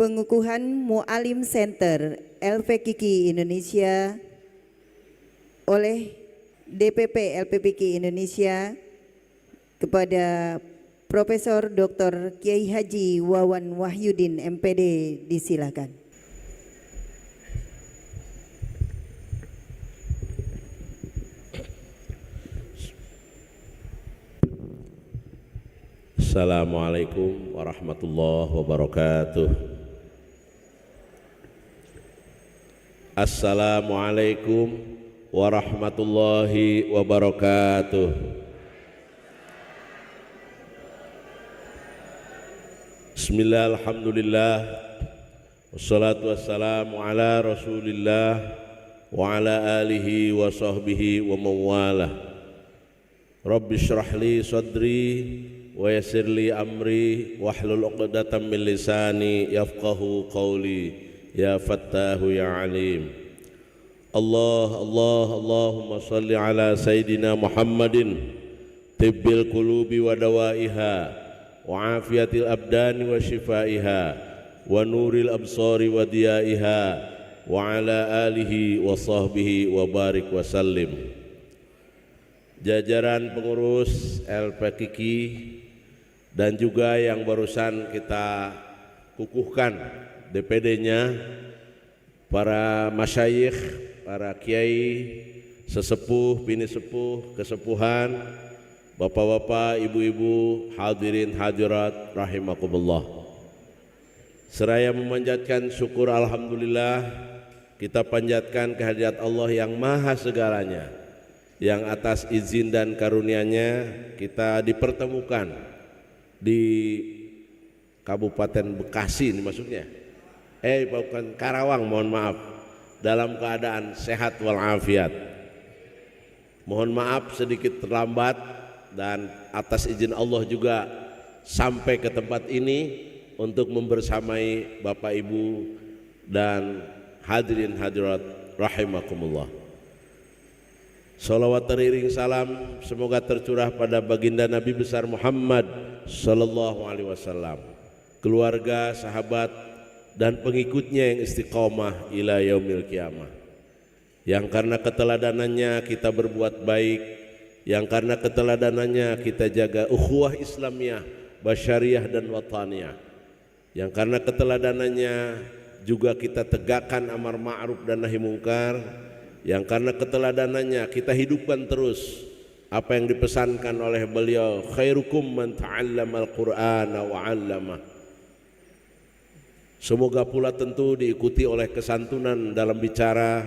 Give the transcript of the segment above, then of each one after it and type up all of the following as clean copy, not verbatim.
pengukuhan Mu'alim Center LPKK Indonesia oleh DPP LPKK Indonesia kepada Profesor Dr. Kiai Haji Wawan Wahyudin MPD, disilakan. Assalamualaikum warahmatullahi wabarakatuh. Assalamualaikum warahmatullahi wabarakatuh. Bismillah, alhamdulillah, wassalatu wassalamu ala rasulillah wa ala alihi wa sahbihi wa mawalah. Rabbi syrah li sadri wa yassir li amri wahlul 'uqdatam min lisani yafqahu qawli ya fattahu ya alim. Allahumma salli ala sayyidina Muhammadin tibbil qulubi wa dawaiha wa afiyatil abdani wa shifaiha wa nuril absari wa diyaiha wa ala alihi wa sahbihi wa barik wa sallim. Jajaran pengurus LPKK dan juga yang barusan kita kukuhkan DPD-nya, para masyayikh, para kiai, sesepuh, bini sepuh, kesepuhan, bapak-bapak, ibu-ibu, hadirin hadirat rahimakumullah. Seraya memanjatkan syukur alhamdulillah, kita panjatkan kehadirat Allah yang maha segalanya, yang atas izin dan karunia-Nya kita dipertemukan di Kabupaten Bekasi ini maksudnya. Bukan Karawang, mohon maaf, dalam keadaan sehat walafiat. Mohon maaf sedikit terlambat, dan atas izin Allah juga sampai ke tempat ini untuk membersamai Bapak Ibu dan hadirin hadirat rahimakumullah. Salawat teriring salam semoga tercurah pada baginda Nabi besar Muhammad sallallahu alaihi wasallam, keluarga, sahabat dan pengikutnya yang istiqomah ila yaumil qiyamah, yang karena keteladanannya kita berbuat baik, yang karena keteladanannya kita jaga ukhuwah Islamiyah, basyariah dan wataniyah, yang karena keteladanannya juga kita tegakkan amar ma'ruf dan nahi mungkar, yang karena keteladanannya kita hidupkan terus apa yang dipesankan oleh beliau, khairukum man ta'allama al-Qur'ana wa 'allamah. Semoga pula tentu diikuti oleh kesantunan dalam bicara,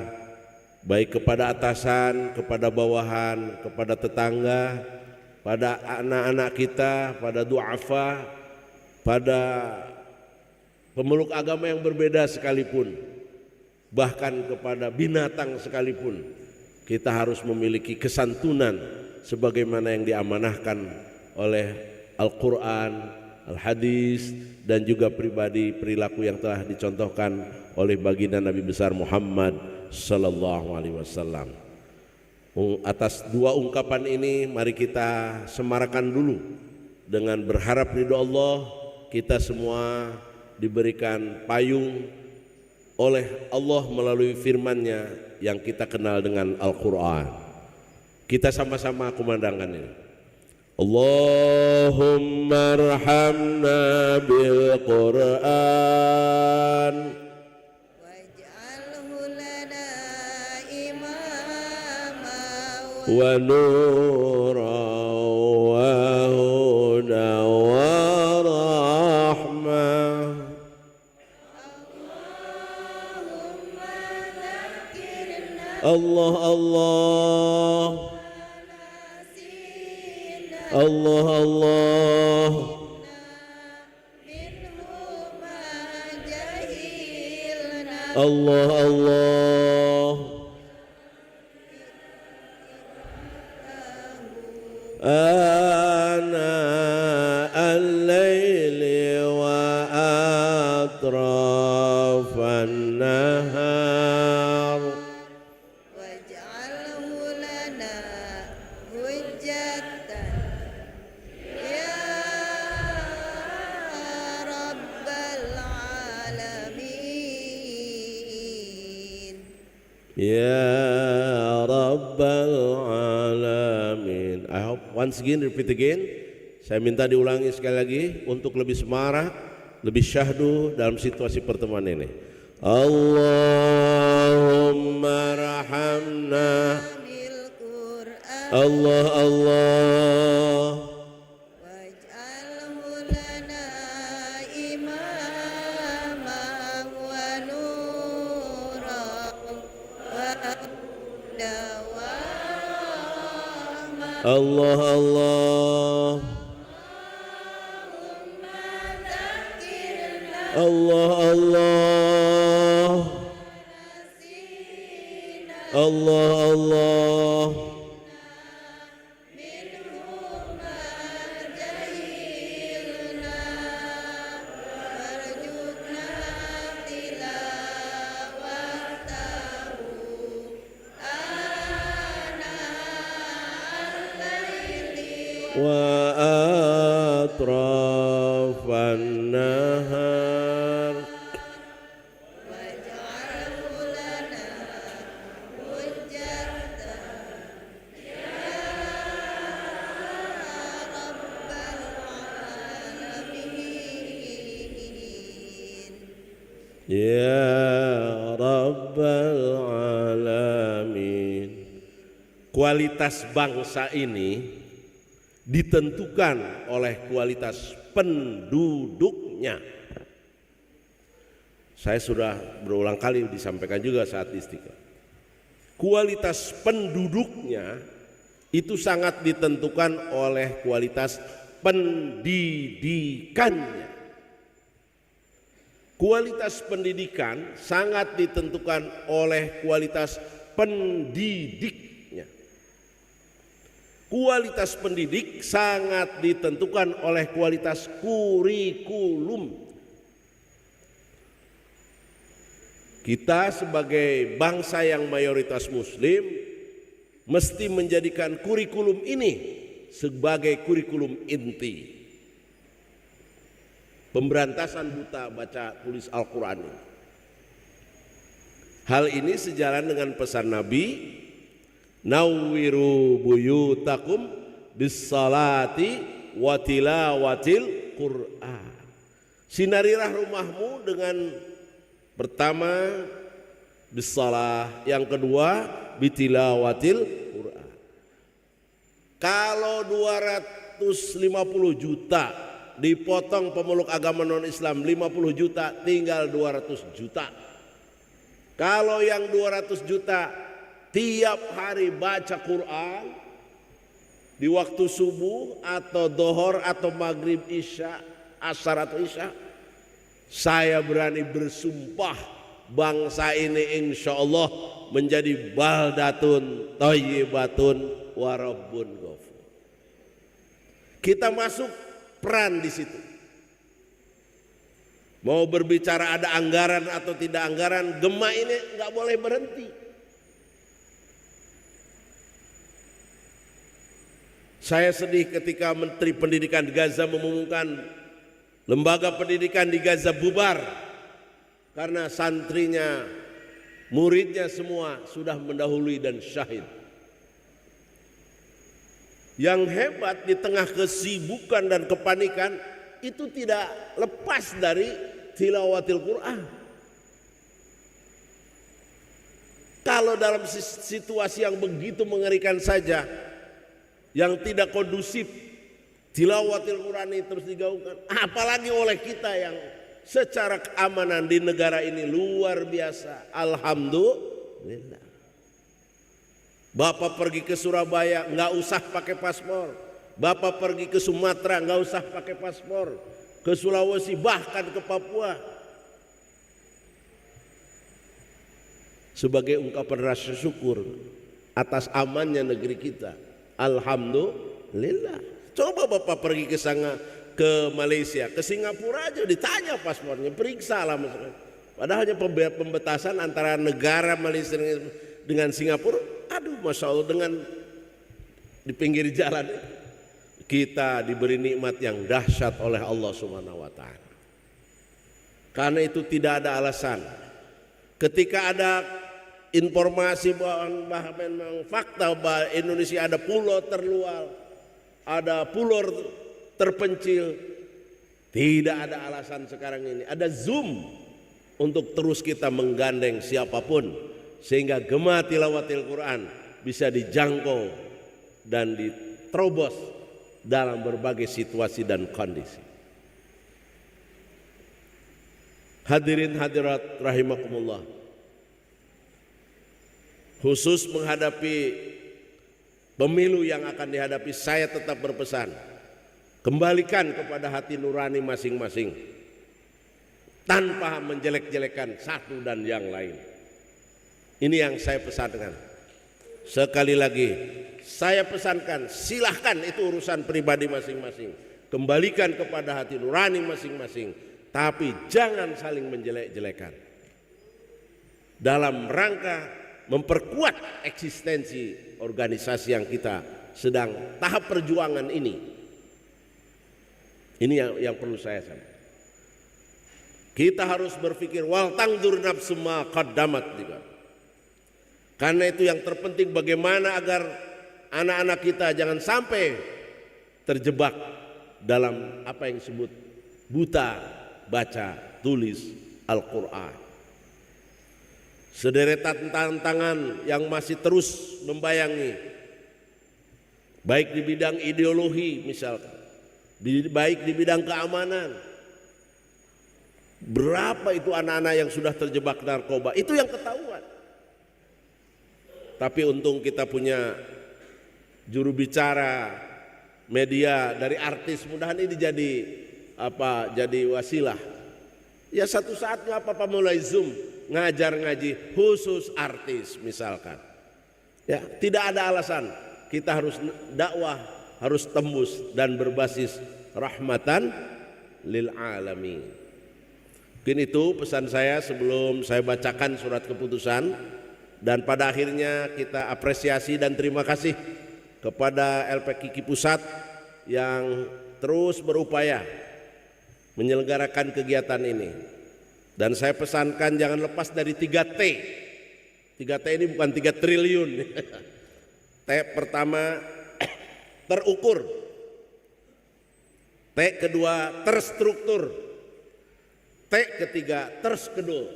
baik kepada atasan, kepada bawahan, kepada tetangga, pada anak-anak kita, pada du'afa, pada pemeluk agama yang berbeda sekalipun, bahkan kepada binatang sekalipun, kita harus memiliki kesantunan sebagaimana yang diamanahkan oleh Al-Quran, Al-Hadis, dan juga pribadi perilaku yang telah dicontohkan oleh baginda Nabi besar Muhammad sallallahu alaihi wasallam. Atas dua ungkapan ini mari kita semarakan dulu dengan berharap ridho Allah. Kita semua diberikan payung oleh Allah melalui firman-Nya yang kita kenal dengan Al-Quran. Kita sama-sama kumandangkan ini. Allahumma arhamna bil Quran wa nura wa huda wa rahmah. Allah Allah Allah Allah Allah Allah ana al-laili wa atrafan nahar waj'alhu lana hujjatan ya rabbal alamin. Ya Rabbal Alamin. I hope once again, repeat again. Saya minta diulangi sekali lagi untuk lebih semarak, lebih syahdu dalam situasi pertemuan ini. Allahumma rahamna. Allah Allah. Waj'alhu lana imaman wa nuran wa dawama. Allah Allah. Allah Allah. Allah Allah. Wa atrafan nahar. Waj'alhu lana hujjatan ya Rabbal Alamin. Ya Rabbal Alamin. Kualitas bangsa ini ditentukan oleh kualitas penduduknya. Saya sudah berulang kali disampaikan juga saat Istiqlal. Kualitas penduduknya itu sangat ditentukan oleh kualitas pendidikannya. Kualitas pendidikan sangat ditentukan oleh kualitas pendidiknya. Kualitas pendidik sangat ditentukan oleh kualitas kurikulum. Kita sebagai bangsa yang mayoritas muslim mesti menjadikan kurikulum ini sebagai kurikulum inti. Pemberantasan buta baca tulis Al-Quran. Hal ini sejalan dengan pesan Nabi, nawwiru buyutakum bis-salati wa tilawatil Qur'an. Sinarilah rumahmu dengan pertama bis-salah, yang kedua bitilawatil Qur'an. Kalau 250 juta dipotong pemeluk agama non-Islam 50 juta, tinggal 200 juta. Kalau yang 200 juta tiap hari baca Quran di waktu subuh atau dohor atau maghrib isya, asar atau isya, saya berani bersumpah bangsa ini insya Allah menjadi baldatun thayyibatun wa rabbun ghafur. Kita masuk peran di situ. Mau berbicara ada anggaran atau tidak anggaran, Gema ini nggak boleh berhenti. Saya sedih ketika Menteri Pendidikan di Gaza mengumumkan lembaga pendidikan di Gaza bubar karena santrinya, muridnya semua sudah mendahului dan syahid. Yang hebat di tengah kesibukan dan kepanikan itu tidak lepas dari tilawatil Quran. Kalau dalam situasi yang begitu mengerikan saja, yang tidak kondusif, tilawatil Quran ini terus digaungkan, apalagi oleh kita yang secara keamanan di negara ini luar biasa. Alhamdulillah. Bapak pergi ke Surabaya nggak usah pakai paspor, Bapak pergi ke Sumatera nggak usah pakai paspor, ke Sulawesi bahkan ke Papua. Sebagai ungkapan rasa syukur atas amannya negeri kita. Alhamdulillah. Coba Bapak pergi ke Malaysia, ke Singapura aja ditanya paspornya, periksa lah. Padahal hanya pembatasan antara negara Malaysia dengan Singapura. Aduh, masya Allah, dengan di pinggir jalan kita diberi nikmat yang dahsyat oleh Allah Subhanahu wa Ta'ala. Karena itu tidak ada alasan ketika ada informasi bahwa memang fakta bahwa Indonesia ada pulau terluar, ada pulau terpencil, tidak ada alasan sekarang ini. Ada Zoom untuk terus kita menggandeng siapapun sehingga gema tilawatil Quran bisa dijangkau dan diterobos dalam berbagai situasi dan kondisi. Hadirin hadirat rahimakumullah. Khusus menghadapi pemilu yang akan dihadapi, saya tetap berpesan, kembalikan kepada hati nurani masing-masing tanpa menjelek-jelekan satu dan yang lain. Ini yang saya pesankan. Sekali lagi saya pesankan, silahkan itu urusan pribadi masing-masing, kembalikan kepada hati nurani masing-masing, tapi jangan saling menjelek-jelekan dalam rangka memperkuat eksistensi organisasi yang kita sedang tahap perjuangan ini. Ini yang perlu saya sampaikan. Kita harus berpikir wal tangdur nafsu ma qaddamat juga. Karena itu yang terpenting bagaimana agar anak-anak kita jangan sampai terjebak dalam apa yang disebut buta baca tulis Al-Quran. Sederetan tantangan yang masih terus membayangi, baik di bidang ideologi misalkan, baik di bidang keamanan. Berapa itu anak-anak yang sudah terjebak narkoba, itu yang ketahuan. Tapi untung kita punya juru bicara media dari artis, mudahan ini jadi wasilah. Ya satu saat nggak apa-apa mulai Zoom ngajar ngaji khusus artis misalkan. Ya tidak ada alasan kita harus dakwah harus tembus dan berbasis rahmatan lil alamin. Mungkin itu pesan saya sebelum saya bacakan surat keputusan, dan pada akhirnya kita apresiasi dan terima kasih kepada LPKK Pusat yang terus berupaya menyelenggarakan kegiatan ini. Dan saya pesankan jangan lepas dari 3T. 3T ini bukan 3 triliun. T pertama terukur. T kedua terstruktur. T ketiga terskedul.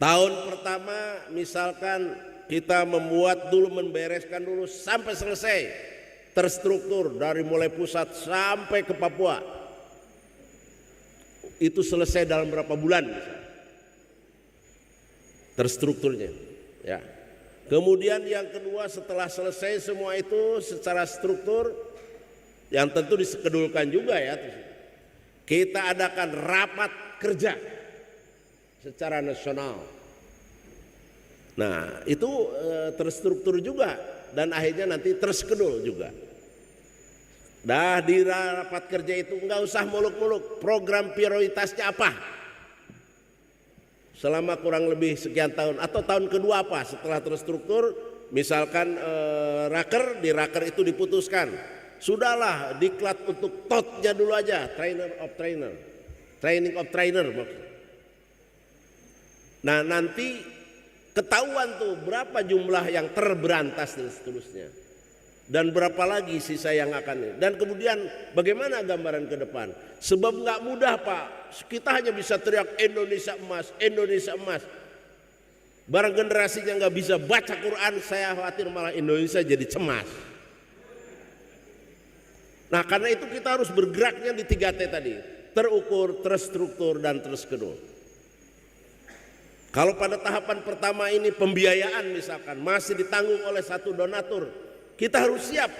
Tahun pertama misalkan kita membuat dulu, membereskan dulu sampai selesai. Terstruktur dari mulai pusat sampai ke Papua. Itu selesai dalam berapa bulan misalnya. Terstrukturnya ya. Kemudian yang kedua, setelah selesai semua itu secara struktur yang tentu diskedulkan juga ya, kita adakan rapat kerja secara nasional. Nah itu terstruktur juga dan akhirnya nanti terskedul juga. Dah di rapat kerja itu enggak usah muluk-muluk, program prioritasnya apa selama kurang lebih sekian tahun atau tahun kedua apa setelah terstruktur. Misalkan raker, di raker itu diputuskan sudahlah diklat untuk TOT-nya dulu aja, training of trainer. Nah nanti ketahuan tuh berapa jumlah yang terberantas dan seterusnya, dan berapa lagi sisa yang akan. Dan kemudian bagaimana gambaran ke depan, sebab nggak mudah Pak, kita hanya bisa teriak Indonesia emas, Indonesia emas. Barang generasinya nggak bisa baca Quran, saya khawatir malah Indonesia jadi cemas. Nah karena itu kita harus bergeraknya di 3T tadi, terukur, terstruktur, dan terskedul. Kalau pada tahapan pertama ini pembiayaan misalkan masih ditanggung oleh satu donatur, kita harus siap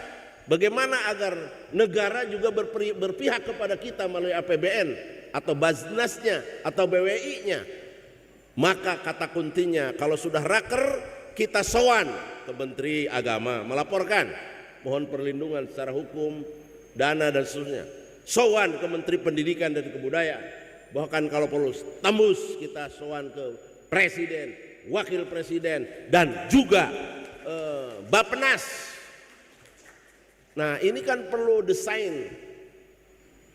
bagaimana agar negara juga berpihak kepada kita melalui APBN atau Basnasnya atau BWI-nya. Maka kata kuntinya kalau sudah raker kita sowan ke Menteri Agama melaporkan mohon perlindungan secara hukum, dana dan seterusnya. Sowan ke Menteri Pendidikan dan Kebudayaan. Bahkan kalau perlu tembus kita sowan ke Presiden, Wakil Presiden, dan juga Bappenas. Nah ini kan perlu desain,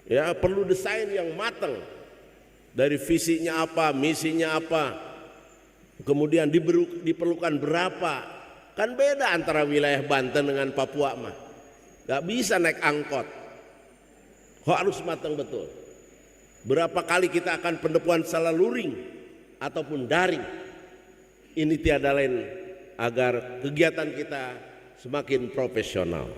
ya perlu desain yang matang dari visinya apa, misinya apa, Kemudian diperlukan berapa? Kan beda antara wilayah Banten dengan Papua mah. Gak bisa naik angkot. Harus matang betul. Berapa kali kita akan pendepuan secara luring ataupun daring. Ini tiada lain agar kegiatan kita semakin profesional.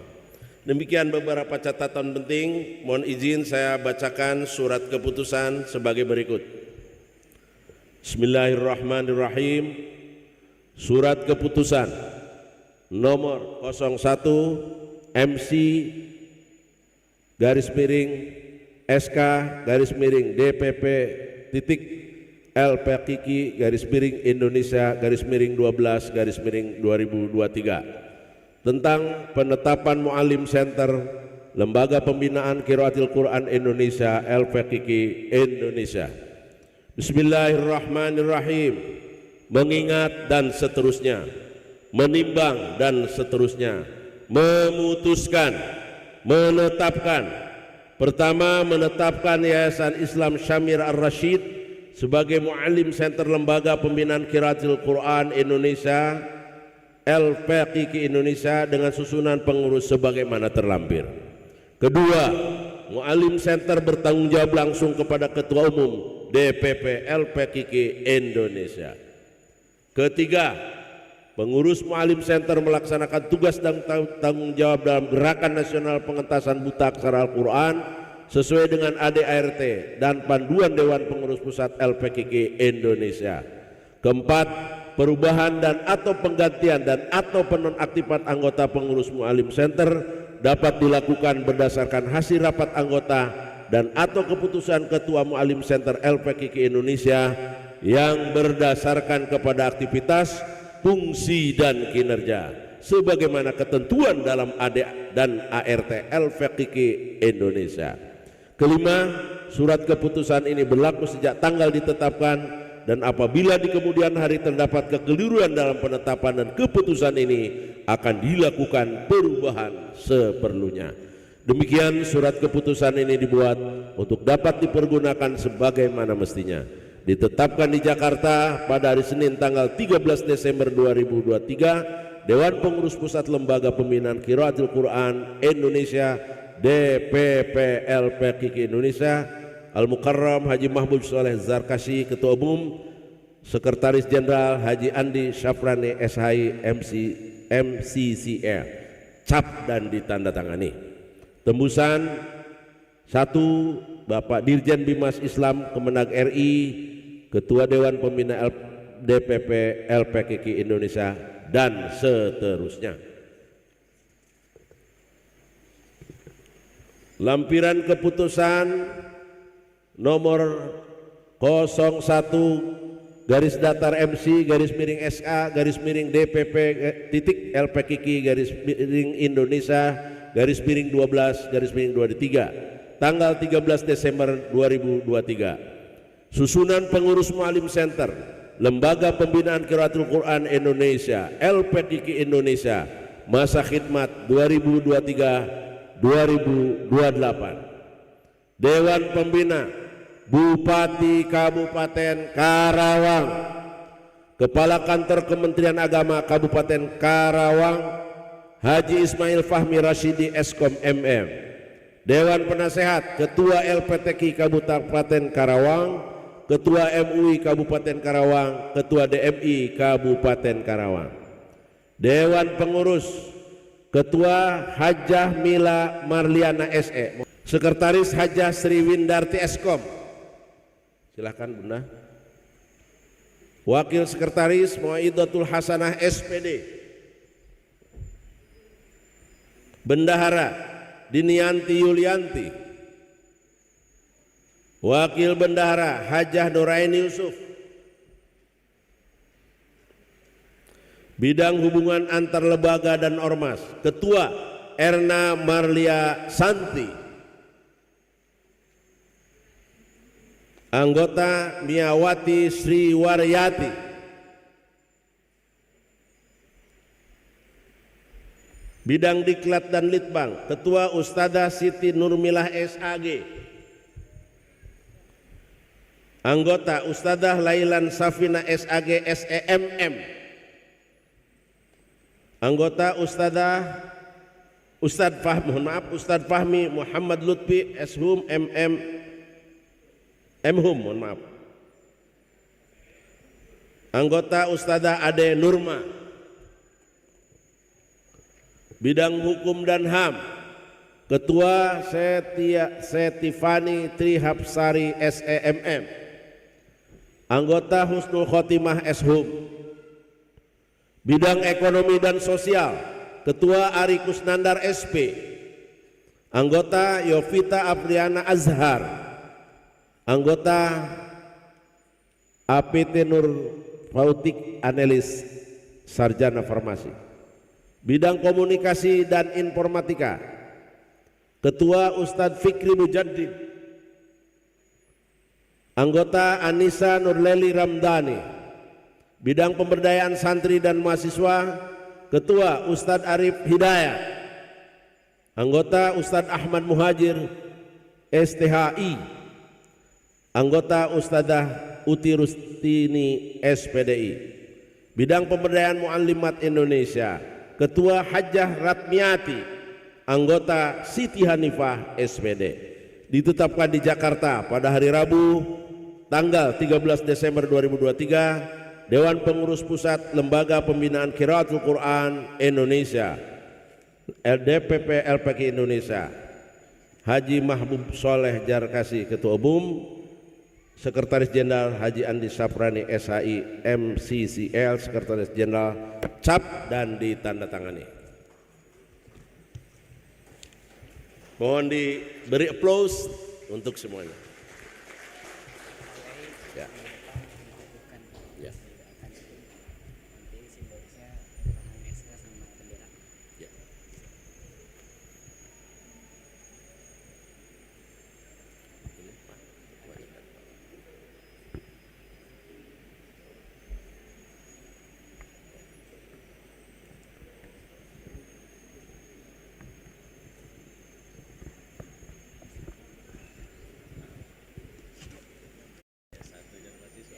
Demikian beberapa catatan penting. Mohon izin saya bacakan surat keputusan sebagai berikut. Bismillahirrahmanirrahim. Surat keputusan nomor 01 MC _SK _DPP titik LPKI Indonesia _12 2023 tentang penetapan Muallim Center Lembaga Pembinaan Qiraatil Quran Indonesia LPKI Indonesia. Bismillahirrahmanirrahim. Mengingat dan seterusnya, menimbang dan seterusnya, memutuskan, menetapkan. Pertama, menetapkan Yayasan Islam Syamir Ar-Rasyid sebagai Muallim Center Lembaga Pembinaan Qiraatil Quran Indonesia LPKI Indonesia dengan susunan pengurus sebagaimana terlampir. Kedua, Muallim Center bertanggung jawab langsung kepada Ketua Umum DPP LPKI Indonesia. Ketiga, pengurus Muallim Center melaksanakan tugas dan tanggung jawab dalam Gerakan Nasional Pengentasan Buta Aksara Al-Quran sesuai dengan ADART dan panduan Dewan Pengurus Pusat LPKI Indonesia. Keempat, perubahan dan atau penggantian dan atau penonaktifan anggota pengurus Muallim Center dapat dilakukan berdasarkan hasil rapat anggota dan atau keputusan Ketua Muallim Center LPKI Indonesia yang berdasarkan kepada aktivitas, fungsi dan kinerja sebagaimana ketentuan dalam AD dan ART LPKI Indonesia. Kelima, surat keputusan ini berlaku sejak tanggal ditetapkan dan apabila di kemudian hari terdapat kekeliruan dalam penetapan dan keputusan ini akan dilakukan perubahan seperlunya. Demikian surat keputusan ini dibuat untuk dapat dipergunakan sebagaimana mestinya. Ditetapkan di Jakarta pada hari Senin tanggal 13 Desember 2023, Dewan Pengurus Pusat Lembaga Pembinaan Qiraatil Quran Indonesia DPP LPKI Indonesia, Al-Mukarram Haji Mahmud Soleh Zarkashi Ketua Umum, Sekretaris Jenderal Haji Andi Syafrani SHI MCCR, cap dan ditandatangani. Tembusan 1, Bapak Dirjen Bimas Islam Kemenag RI, Ketua Dewan Pembina DPP LPKI Indonesia dan seterusnya. Lampiran keputusan nomor 01 garis datar MC _SK _DPP titik LPKI Indonesia _12 2023 tanggal 13 Desember 2023. Susunan pengurus Muallim Center Lembaga Pembinaan Qiraatil Quran Indonesia LPKI Indonesia masa khidmat 2023-2028. Dewan Pembina Bupati Kabupaten Karawang, Kepala Kantor Kementerian Agama Kabupaten Karawang Haji Ismail Fahmi Rashidi Eskom MM. Dewan Penasehat Ketua LPTQ Kabupaten Karawang, Ketua MUI Kabupaten Karawang, Ketua DMI Kabupaten Karawang. Dewan Pengurus Ketua Hajah Mila Marliana SE, Sekretaris Hajah Sri Windarti Eskom. Silakan Bunda. Wakil Sekretaris Muaidatul Hasanah SPD. Bendahara Dinianti Yulianti. Wakil Bendahara Hajah Nuraini Yusuf. Bidang Hubungan Antar Lembaga dan Ormas Ketua Erna Marlia Santi. Anggota Miawati Sri Waryati. Bidang Diklat dan Litbang Ketua Ustadzah Siti Nurmilah SAG. Anggota Ustadzah Lailan Safina SAG SEMM. Anggota Ustadz Fahmi Muhammad Lutfi Shum Mhum, mohon maaf. Anggota Ustadzah Ade Nurma. Bidang Hukum dan HAM, Ketua Setifani Trihapsari SEMM. Anggota Husnul Khotimah Shum. Bidang Ekonomi dan Sosial, Ketua Ari Kusnandar SP. Anggota Yovita Apriana Azhar. Anggota APT Nur Fautik Anelis Sarjana Farmasi. Bidang Komunikasi dan Informatika, Ketua Ustadz Fikri Mujaddid. Anggota Anissa Nurleli Ramdhani. Bidang Pemberdayaan Santri dan Mahasiswa, Ketua Ustadz Arif Hidayat. Anggota Ustadz Ahmad Muhajir STHI. Anggota Ustadzah Uti Rustini SPDI. Bidang Pemberdayaan Muallimat Indonesia, Ketua Hajjah Ratmiati. Anggota Siti Hanifah SPD. Ditetapkan di Jakarta pada hari Rabu tanggal 13 Desember 2023, Dewan Pengurus Pusat Lembaga Pembinaan Qiraatul Quran Indonesia LDPP LPK Indonesia. Haji Mahbub Soleh Jarkasi Ketua Umum, Sekretaris Jenderal Haji Andi Saprani SHI MCCL Sekretaris Jenderal CAP, dan ditandatangani. Mohon diberi aplaus untuk semuanya. Ya. Ya. Ya.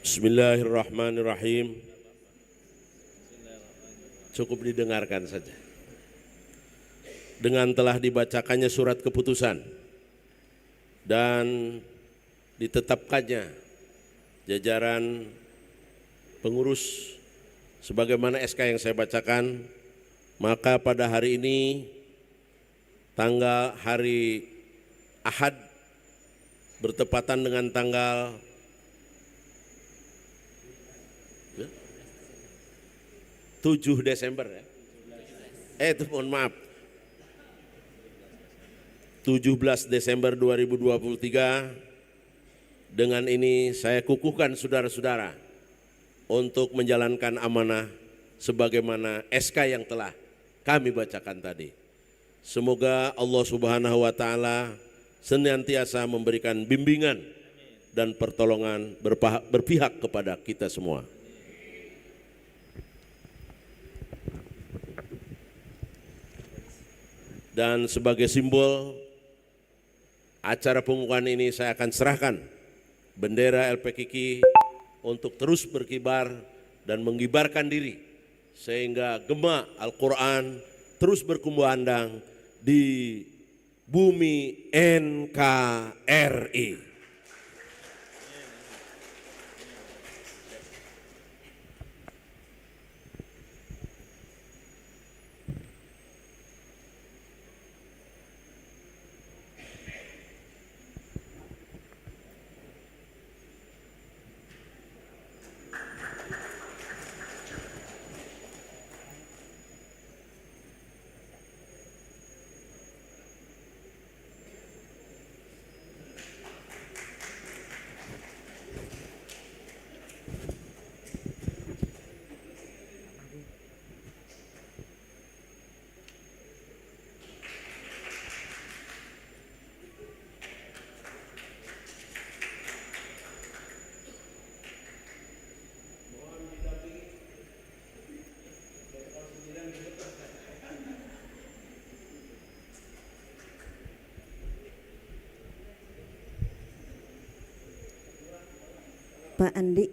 Bismillahirrahmanirrahim. Cukup didengarkan saja. Dengan telah dibacakannya surat keputusan dan ditetapkannya jajaran pengurus sebagaimana SK yang saya bacakan, maka pada hari ini tanggal hari Ahad bertepatan dengan tanggal 7 Desember ya. Mohon maaf. 17 Desember 2023, dengan ini saya kukuhkan saudara-saudara untuk menjalankan amanah sebagaimana SK yang telah kami bacakan tadi. Semoga Allah Subhanahu wa taala senantiasa memberikan bimbingan dan pertolongan berpihak kepada kita semua. Dan sebagai simbol acara pengukuhan ini, saya akan serahkan bendera LPKI untuk terus berkibar dan mengibarkan diri sehingga gema Al-Quran terus berkumandang di bumi NKRI. Pak Andi.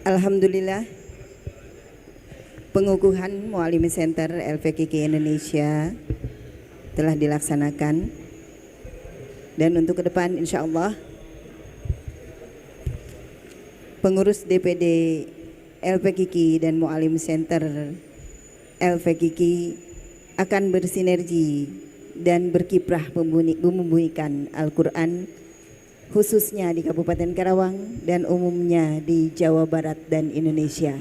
Alhamdulillah, pengukuhan Muallim Center LPKK Indonesia telah dilaksanakan, dan untuk ke depan insya Allah pengurus DPD LPKK dan Muallim Center LPKK akan bersinergi dan berkiprah membunyikan Al-Quran, khususnya di Kabupaten Karawang dan umumnya di Jawa Barat dan Indonesia.